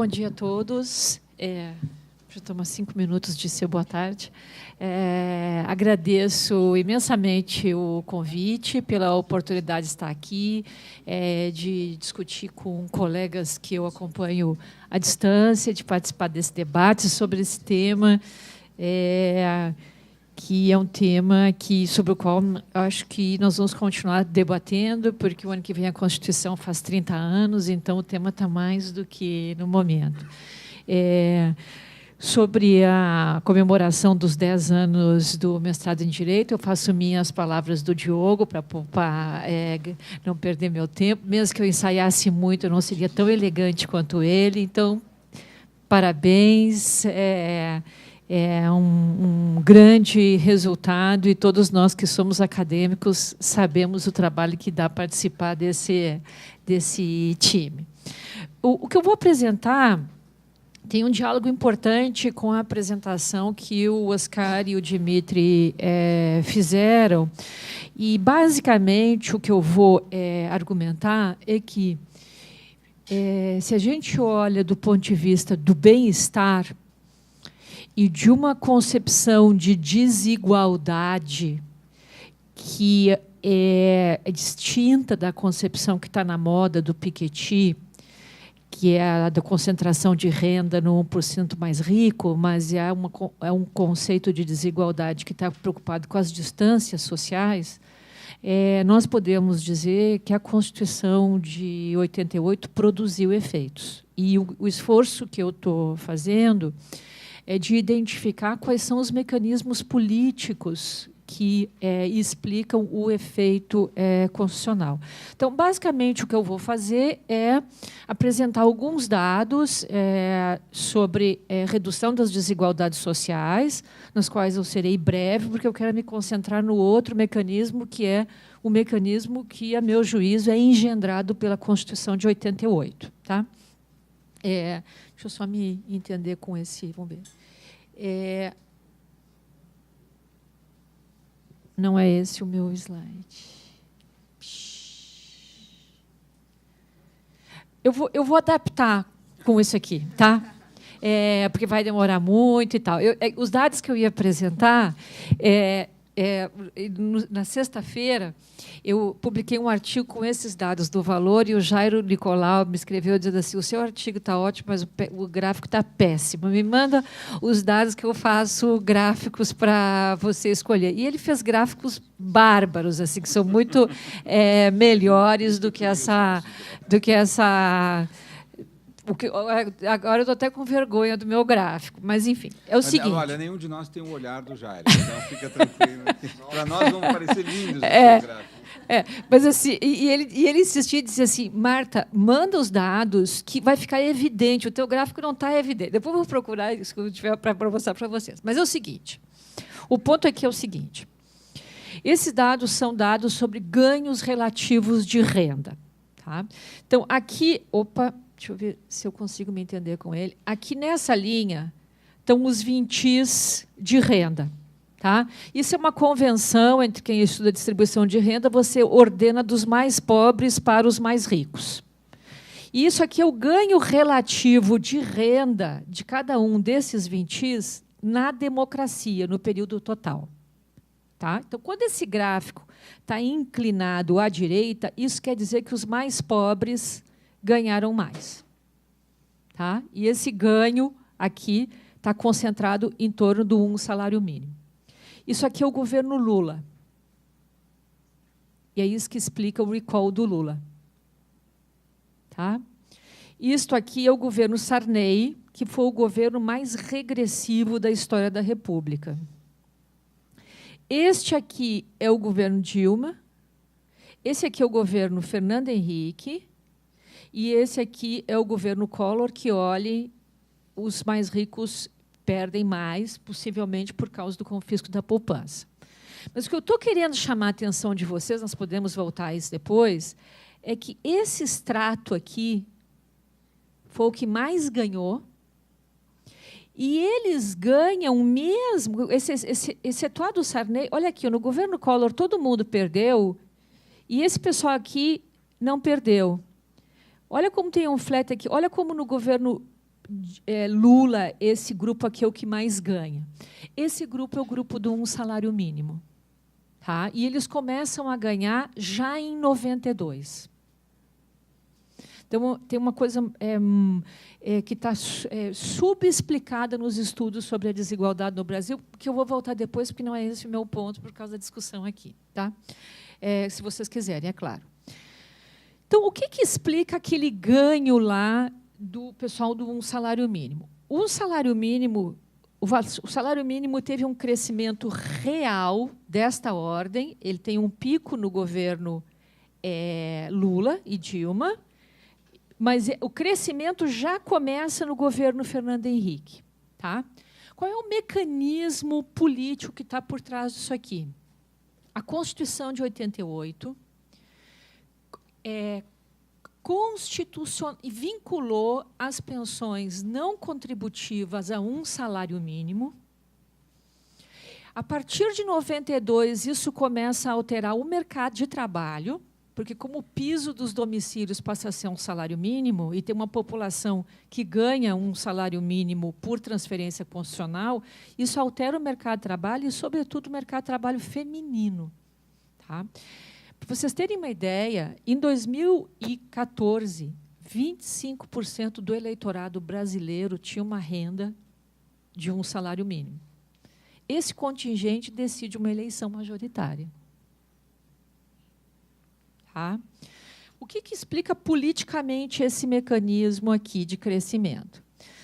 dia a todos. Já tomo 5 minutos de ser boa tarde. Agradeço imensamente o convite, pela oportunidade de estar aqui, de discutir com colegas que eu acompanho à distância, de participar desse debate sobre esse tema, que é um tema sobre o qual acho que nós vamos continuar debatendo, porque o ano que vem a Constituição faz 30 anos, então o tema está mais do que no momento. Sobre a comemoração dos 10 anos do mestrado em Direito, eu faço minhas palavras do Diogo para poupar, não perder meu tempo. Mesmo que eu ensaiasse muito, eu não seria tão elegante quanto ele. Então, parabéns. É um grande resultado e todos nós que somos acadêmicos sabemos o trabalho que dá participar desse time. O que eu vou apresentar tem um diálogo importante com a apresentação que o Oscar e o Dimitri fizeram. E, basicamente, o que eu vou argumentar é que, se a gente olha do ponto de vista do bem-estar e de uma concepção de desigualdade que é distinta da concepção que está na moda do Piketty, que é a da concentração de renda no 1% mais rico, mas é um conceito de desigualdade que está preocupado com as distâncias sociais, nós podemos dizer que a Constituição de 88 produziu efeitos. E o esforço que eu estou fazendo é de identificar quais são os mecanismos políticos que explicam o efeito constitucional. Então, basicamente, o que eu vou fazer é apresentar alguns dados sobre redução das desigualdades sociais, nas quais eu serei breve, porque eu quero me concentrar no outro mecanismo, que é o mecanismo que, a meu juízo, é engendrado pela Constituição de 88. Tá? Deixa eu só me entender com esse... Vamos ver. Não é esse o meu slide. Eu vou adaptar com isso aqui, tá? Porque vai demorar muito e tal. Os dados que eu ia apresentar, na sexta-feira, eu publiquei um artigo com esses dados do Valor e o Jairo Nicolau me escreveu dizendo assim: o seu artigo está ótimo, mas o gráfico está péssimo. Me manda os dados que eu faço gráficos para você escolher. E ele fez gráficos bárbaros, assim, que são muito melhores do que essa. Agora eu estou até com vergonha do meu gráfico, mas, enfim, é o seguinte... Olha, nenhum de nós tem o olhar do Jairo, então fica tranquilo. Para nós vão parecer lindos os seus gráficos. Mas assim, e ele insistia e dizia assim: Marta, manda os dados que vai ficar evidente, o teu gráfico não está evidente. Depois eu vou procurar isso que eu tiver para mostrar para vocês. Mas é o seguinte, o ponto aqui é o seguinte: esses dados são dados sobre ganhos relativos de renda. Tá? Então, aqui... Deixa eu ver se eu consigo me entender com ele. Aqui nessa linha estão os vintis de renda. Tá? Isso é uma convenção entre quem estuda distribuição de renda, você ordena dos mais pobres para os mais ricos. E isso aqui é o ganho relativo de renda de cada um desses vintis na democracia, no período total. Tá? Então, quando esse gráfico está inclinado à direita, isso quer dizer que os mais pobres ganharam mais. Tá? E esse ganho aqui está concentrado em torno do 1 salário mínimo. Isso aqui é o governo Lula. E é isso que explica o recall do Lula. Tá? Isto aqui é o governo Sarney, que foi o governo mais regressivo da história da República. Este aqui é o governo Dilma. Esse aqui é o governo Fernando Henrique. E esse aqui é o governo Collor, que, olhe, os mais ricos perdem mais, possivelmente por causa do confisco da poupança. Mas o que eu estou querendo chamar a atenção de vocês, nós podemos voltar a isso depois, é que esse extrato aqui foi o que mais ganhou, e eles ganham mesmo, excetuado o Sarney. Olha aqui, no governo Collor todo mundo perdeu, e esse pessoal aqui não perdeu. Olha como tem um flat aqui. Olha como no governo Lula, esse grupo aqui é o que mais ganha. Esse grupo é o grupo do salário mínimo. Tá? E eles começam a ganhar já em 92. Então, tem uma coisa que está subexplicada nos estudos sobre a desigualdade no Brasil, que eu vou voltar depois, porque não é esse o meu ponto, por causa da discussão aqui. Tá? Se vocês quiserem, é claro. Então, o que explica aquele ganho lá do pessoal do salário mínimo? O salário mínimo teve um crescimento real desta ordem. Ele tem um pico no governo Lula e Dilma, mas o crescimento já começa no governo Fernando Henrique. Tá? Qual é o mecanismo político que está por trás disso aqui? A Constituição de 88 vinculou as pensões não contributivas a um salário mínimo. A partir de 92, isso começa a alterar o mercado de trabalho, porque, como o piso dos domicílios passa a ser um salário mínimo e tem uma população que ganha um salário mínimo por transferência constitucional, isso altera o mercado de trabalho e, sobretudo, o mercado de trabalho feminino. Tá? Para vocês terem uma ideia, em 2014, 25% do eleitorado brasileiro tinha uma renda de um salário mínimo. Esse contingente decide uma eleição majoritária. Tá? O que explica politicamente esse mecanismo aqui de crescimento?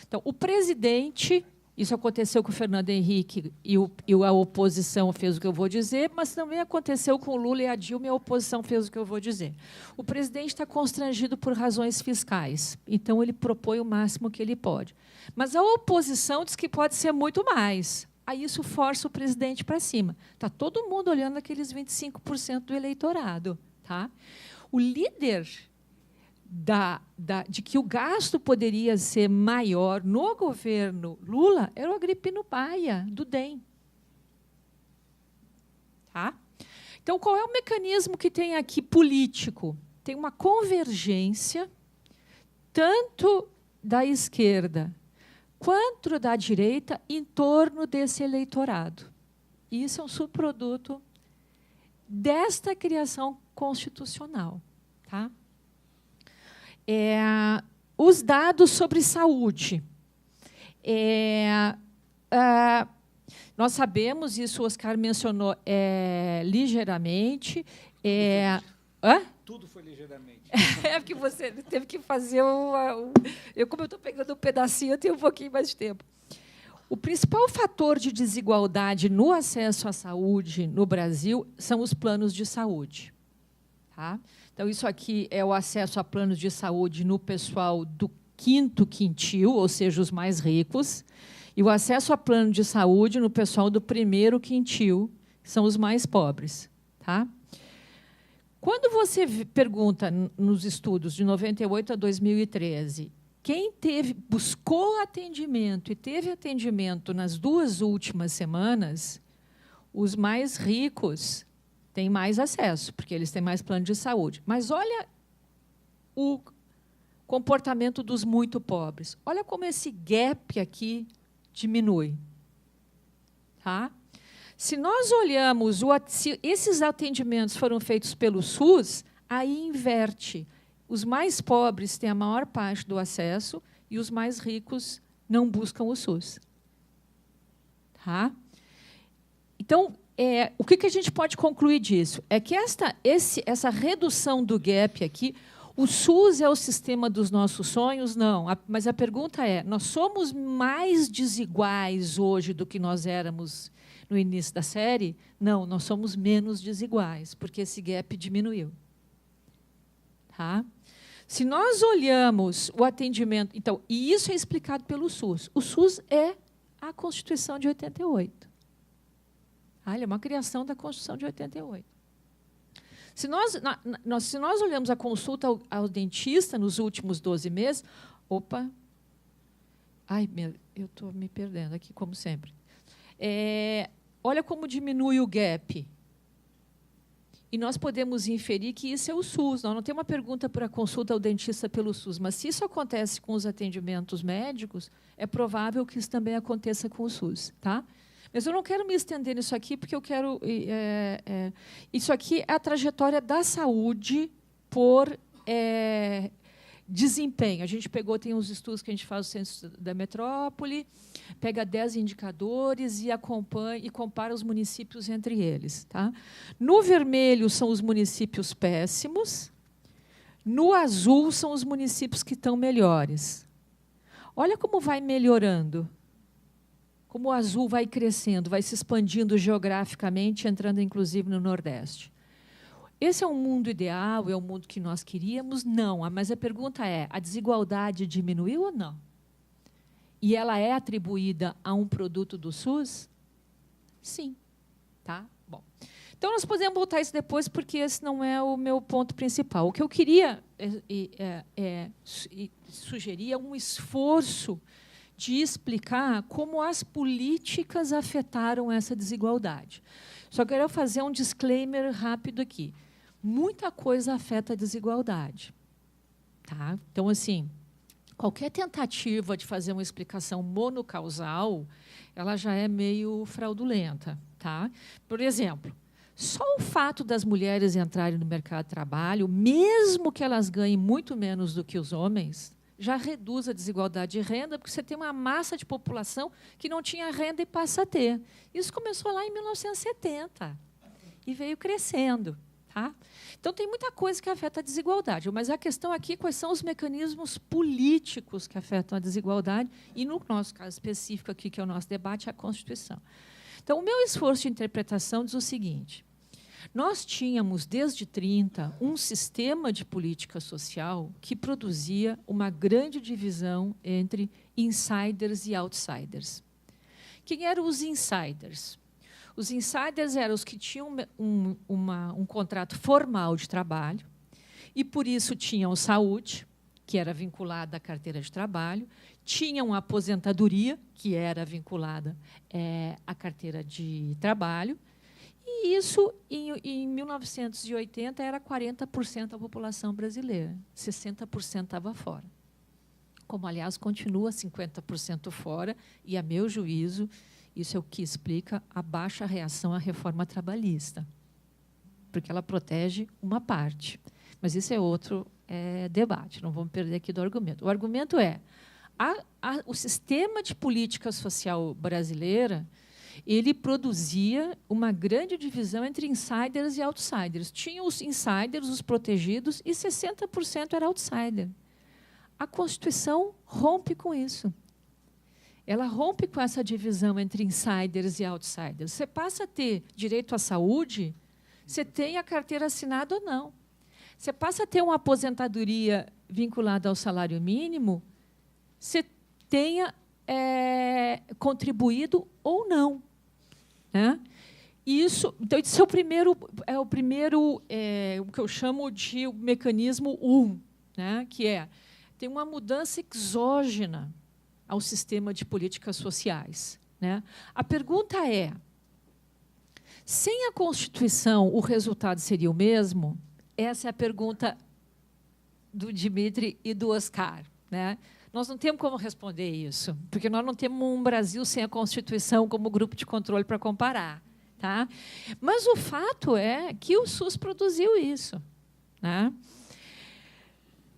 Então, o presidente, isso aconteceu com o Fernando Henrique e a oposição fez o que eu vou dizer, mas também aconteceu com o Lula e a Dilma e a oposição fez o que eu vou dizer. O presidente está constrangido por razões fiscais, então ele propõe o máximo que ele pode. Mas a oposição diz que pode ser muito mais. Aí isso força o presidente para cima. Está todo mundo olhando aqueles 25% do eleitorado. Tá? O líder de que o gasto poderia ser maior no governo Lula era o Agripino Baia, do DEM. Tá? Então, qual é o mecanismo que tem aqui político? Tem uma convergência tanto da esquerda quanto da direita em torno desse eleitorado. Isso é um subproduto desta criação constitucional. Tá? Os dados sobre saúde. Nós sabemos, isso o Oscar mencionou ligeiramente. Tudo foi ligeiramente. Porque você teve que fazer como eu estou pegando um pedacinho, eu tenho um pouquinho mais de tempo. O principal fator de desigualdade no acesso à saúde no Brasil são os planos de saúde. Tá? Então, isso aqui é o acesso a planos de saúde no pessoal do quinto quintil, ou seja, os mais ricos, e o acesso a plano de saúde no pessoal do primeiro quintil, que são os mais pobres. Tá? Quando você pergunta nos estudos de 98 a 2013, quem buscou atendimento e teve atendimento nas 2 últimas semanas, os mais ricos têm mais acesso, porque eles têm mais plano de saúde. Mas olha o comportamento dos muito pobres. Olha como esse gap aqui diminui. Tá? Se nós olhamos, se esses atendimentos foram feitos pelo SUS, aí inverte. Os mais pobres têm a maior parte do acesso e os mais ricos não buscam o SUS. Tá? Então, o que a gente pode concluir disso? É que essa redução do gap aqui, o SUS é o sistema dos nossos sonhos? Não. Mas a pergunta é, nós somos mais desiguais hoje do que nós éramos no início da série? Não, nós somos menos desiguais, porque esse gap diminuiu. Tá? Se nós olhamos o atendimento... Então, e isso é explicado pelo SUS. O SUS é a Constituição de 88. Ele é uma criação da Constituição de 88. Se nós olhamos a consulta ao dentista nos últimos 12 meses... Opa! Eu estou me perdendo aqui, como sempre. Olha como diminui o gap. E nós podemos inferir que isso é o SUS. Nós não temos uma pergunta para consulta ao dentista pelo SUS, mas se isso acontece com os atendimentos médicos, é provável que isso também aconteça com o SUS. Tá? Mas eu não quero me estender nisso aqui, porque eu quero... isso aqui é a trajetória da saúde por desempenho. A gente tem uns estudos que a gente faz no Centro da Metrópole, pega 10 indicadores e acompanha e compara os municípios entre eles. Tá? No vermelho são os municípios péssimos, no azul são os municípios que estão melhores. Olha como vai melhorando. Como o azul vai crescendo, vai se expandindo geograficamente, entrando, inclusive, no Nordeste. Esse é um mundo ideal, é o mundo que nós queríamos? Não, mas a pergunta é, a desigualdade diminuiu ou não? E ela é atribuída a um produto do SUS? Sim. Tá? Bom. Então, nós podemos voltar a isso depois, porque esse não é o meu ponto principal. O que eu queria sugerir é um esforço de explicar como as políticas afetaram essa desigualdade. Só quero fazer um disclaimer rápido aqui. Muita coisa afeta a desigualdade. Tá? Então, assim, qualquer tentativa de fazer uma explicação monocausal, ela já é meio fraudulenta. Tá? Por exemplo, só o fato das mulheres entrarem no mercado de trabalho, mesmo que elas ganhem muito menos do que os homens, já reduz a desigualdade de renda, porque você tem uma massa de população que não tinha renda e passa a ter. Isso começou lá em 1970 e veio crescendo. Tá? Então, tem muita coisa que afeta a desigualdade, mas a questão aqui é quais são os mecanismos políticos que afetam a desigualdade, e, no nosso caso específico aqui, que é o nosso debate, é a Constituição. Então, o meu esforço de interpretação diz o seguinte: nós tínhamos, desde 30, um sistema de política social que produzia uma grande divisão entre insiders e outsiders. Quem eram os insiders? Os insiders eram os que tinham um contrato formal de trabalho e, por isso, tinham saúde, que era vinculada à carteira de trabalho, tinham aposentadoria, que era vinculada à carteira de trabalho. E isso, em 1980, era 40% da população brasileira. 60% estava fora. Como, aliás, continua 50% fora, e, a meu juízo, isso é o que explica a baixa reação à reforma trabalhista, porque ela protege uma parte. Mas isso é outro debate, não vamos perder aqui do argumento. O argumento é, o sistema de política social brasileira, ele produzia uma grande divisão entre insiders e outsiders. Tinha os insiders, os protegidos, e 60% era outsider. A Constituição rompe com isso. Ela rompe com essa divisão entre insiders e outsiders. Você passa a ter direito à saúde, você tem a carteira assinada ou não. Você passa a ter uma aposentadoria vinculada ao salário mínimo, você tenha contribuído ou não. Né? Isso, então, esse é o primeiro, o que eu chamo de mecanismo 1, né? Que tem uma mudança exógena ao sistema de políticas sociais. Né? A pergunta é, sem a Constituição, o resultado seria o mesmo? Essa é a pergunta do Dimitri e do Oscar. Né? Nós não temos como responder isso, porque nós não temos um Brasil sem a Constituição como grupo de controle para comparar. Tá? Mas o fato é que o SUS produziu isso. Né?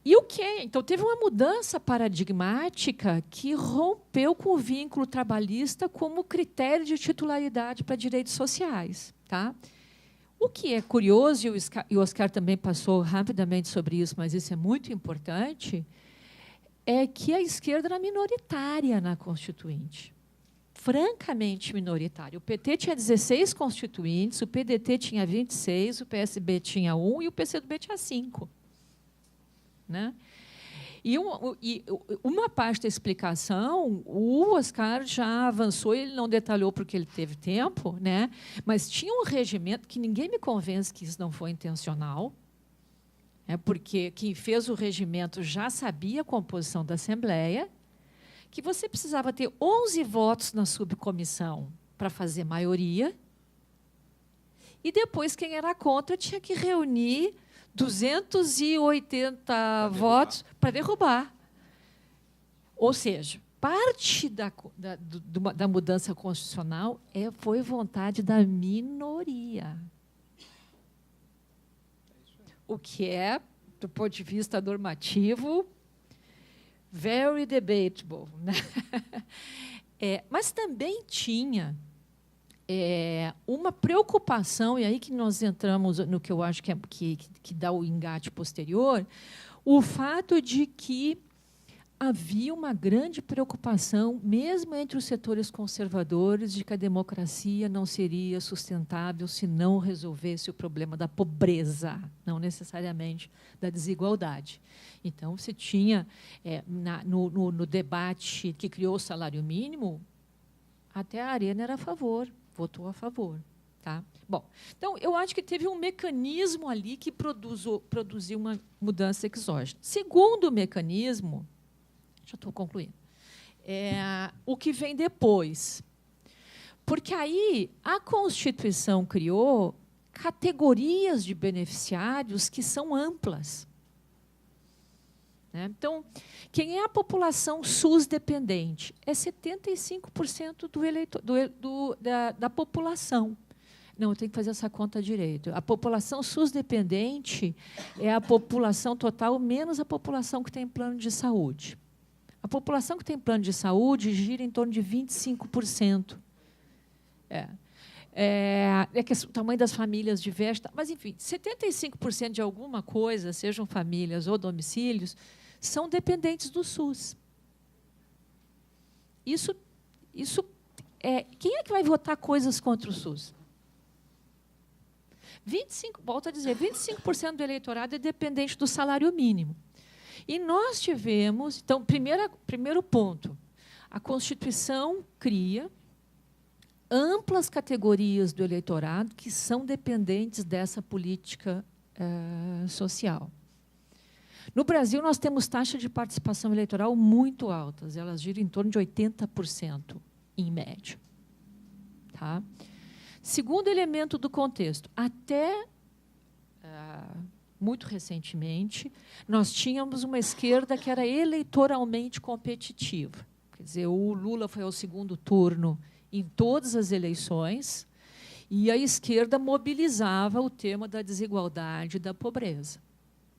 E o quê? Então, teve uma mudança paradigmática que rompeu com o vínculo trabalhista como critério de titularidade para direitos sociais. Tá? O que é curioso, e o Oscar também passou rapidamente sobre isso, mas isso é muito importante, é que a esquerda era minoritária na Constituinte. Francamente minoritária. O PT tinha 16 constituintes, o PDT tinha 26, o PSB tinha 1 e o PCdoB tinha 5. Né? E uma parte da explicação, o Oscar já avançou, ele não detalhou porque ele teve tempo, né? Mas tinha um regimento que ninguém me convence que isso não foi intencional, porque quem fez o regimento já sabia a composição da Assembleia, que você precisava ter 11 votos na subcomissão para fazer maioria E depois, quem era contra tinha que reunir 280 votos para derrubar. Ou seja, parte da mudança constitucional foi vontade da minoria. O que é, do ponto de vista normativo, very debatable, né? Mas também tinha uma preocupação, e aí que nós entramos no que eu acho que dá o engate posterior, o fato de que havia uma grande preocupação, mesmo entre os setores conservadores, de que a democracia não seria sustentável se não resolvesse o problema da pobreza, não necessariamente da desigualdade. Então, você tinha, no debate que criou o salário mínimo, até a Arena era a favor, votou a favor. Tá? Bom, então, eu acho que teve um mecanismo ali que produziu uma mudança exógena. Segundo mecanismo, já estou concluindo, o que vem depois. Porque aí a Constituição criou categorias de beneficiários que são amplas. Né? Então, quem é a população SUS dependente? É 75% da população. Não, eu tenho que fazer essa conta direito. A população SUS dependente é a população total menos a população que tem plano de saúde. A população que tem plano de saúde gira em torno de 25%. Que o tamanho das famílias diverge, mas, enfim, 75% de alguma coisa, sejam famílias ou domicílios, são dependentes do SUS. Quem é que vai votar coisas contra o SUS? Volto a dizer, 25% do eleitorado é dependente do salário mínimo. E nós tivemos, então, primeiro ponto, a Constituição cria amplas categorias do eleitorado que são dependentes dessa política social. No Brasil, nós temos taxas de participação eleitoral muito altas, elas giram em torno de 80%, em média. Tá? Segundo elemento do contexto, até muito recentemente, nós tínhamos uma esquerda que era eleitoralmente competitiva. Quer dizer, o Lula foi ao segundo turno em todas as eleições e a esquerda mobilizava o tema da desigualdade e da pobreza.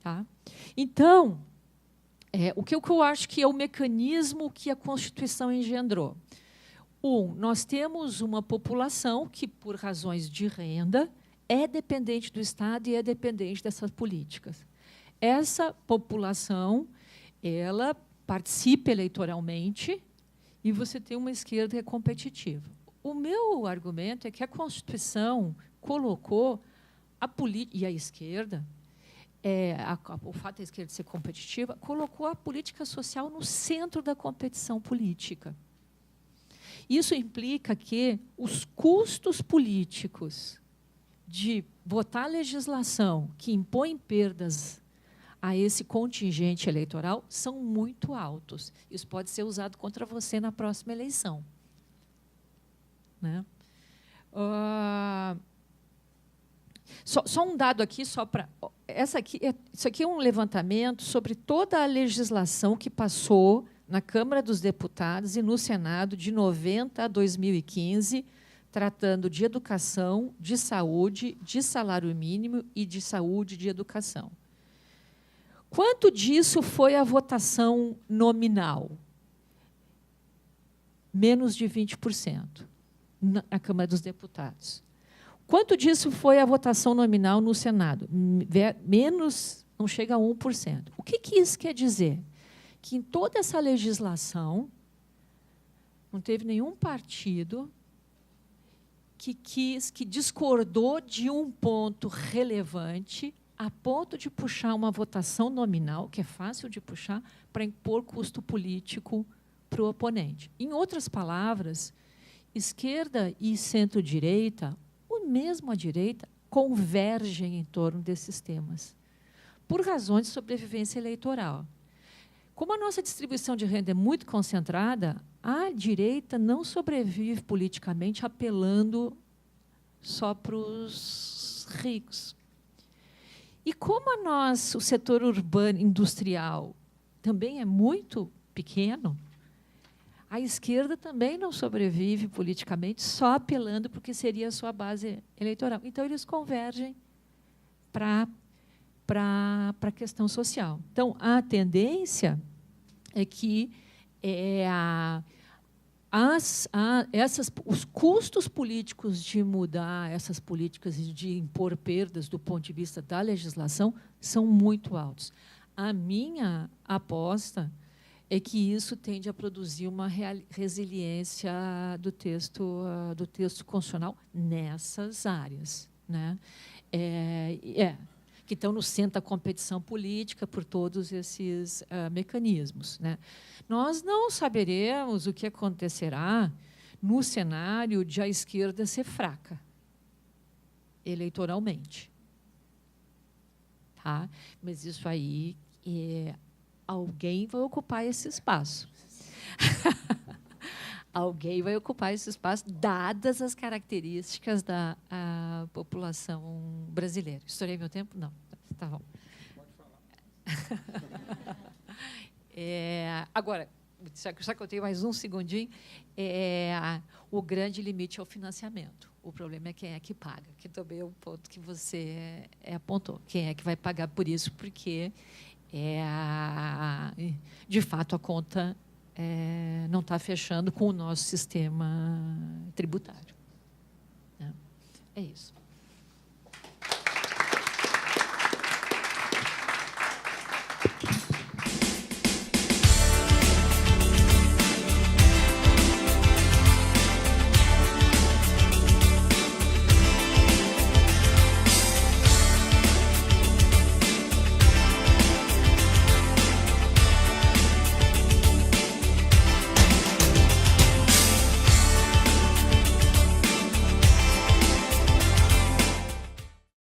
Tá? Então, o que eu acho que é o mecanismo que a Constituição engendrou? Nós temos uma população que, por razões de renda, é dependente do Estado e é dependente dessas políticas. Essa população, ela participa eleitoralmente e você tem uma esquerda que é competitiva. O meu argumento é que a Constituição colocou a política, e a esquerda, o fato da esquerda ser competitiva, colocou a política social no centro da competição política. Isso implica que os custos políticos de votar legislação que impõe perdas a esse contingente eleitoral são muito altos. Isso pode ser usado contra você na próxima eleição. Né? Só um dado aqui, só para... Isso aqui é um levantamento sobre toda a legislação que passou na Câmara dos Deputados e no Senado de 90 a 2015, tratando de educação, de saúde, de salário mínimo e de saúde e de educação. Quanto disso foi a votação nominal? Menos de 20% na Câmara dos Deputados. Quanto disso foi a votação nominal no Senado? Menos, não chega a 1%. O que isso quer dizer? Que em toda essa legislação não teve nenhum partido que discordou de um ponto relevante a ponto de puxar uma votação nominal, que é fácil de puxar, para impor custo político para o oponente. Em outras palavras, esquerda e centro-direita, ou mesmo a direita, convergem em torno desses temas, por razões de sobrevivência eleitoral. Como a nossa distribuição de renda é muito concentrada, a direita não sobrevive politicamente apelando só para os ricos. E como o setor urbano industrial também é muito pequeno, a esquerda também não sobrevive politicamente só apelando porque seria a sua base eleitoral. Então, eles convergem para a questão social. Então, a tendência é que os custos políticos de mudar essas políticas e de impor perdas do ponto de vista da legislação são muito altos. A minha aposta é que isso tende a produzir uma resiliência do texto constitucional nessas áreas, né? Que estão no centro da competição política por todos esses mecanismos, né? Nós não saberemos o que acontecerá no cenário de a esquerda ser fraca eleitoralmente. Tá? Mas isso aí, alguém vai ocupar esse espaço. Alguém vai ocupar esse espaço, dadas as características da população brasileira. Estourei meu tempo? Não. Tá bom. Pode falar. Agora, só que eu tenho mais um segundinho, o grande limite é o financiamento. O problema é quem é que paga, que também é um ponto que você apontou. Quem é que vai pagar por isso? Porque, de fato, a conta não está fechando com o nosso sistema tributário. Né? É isso.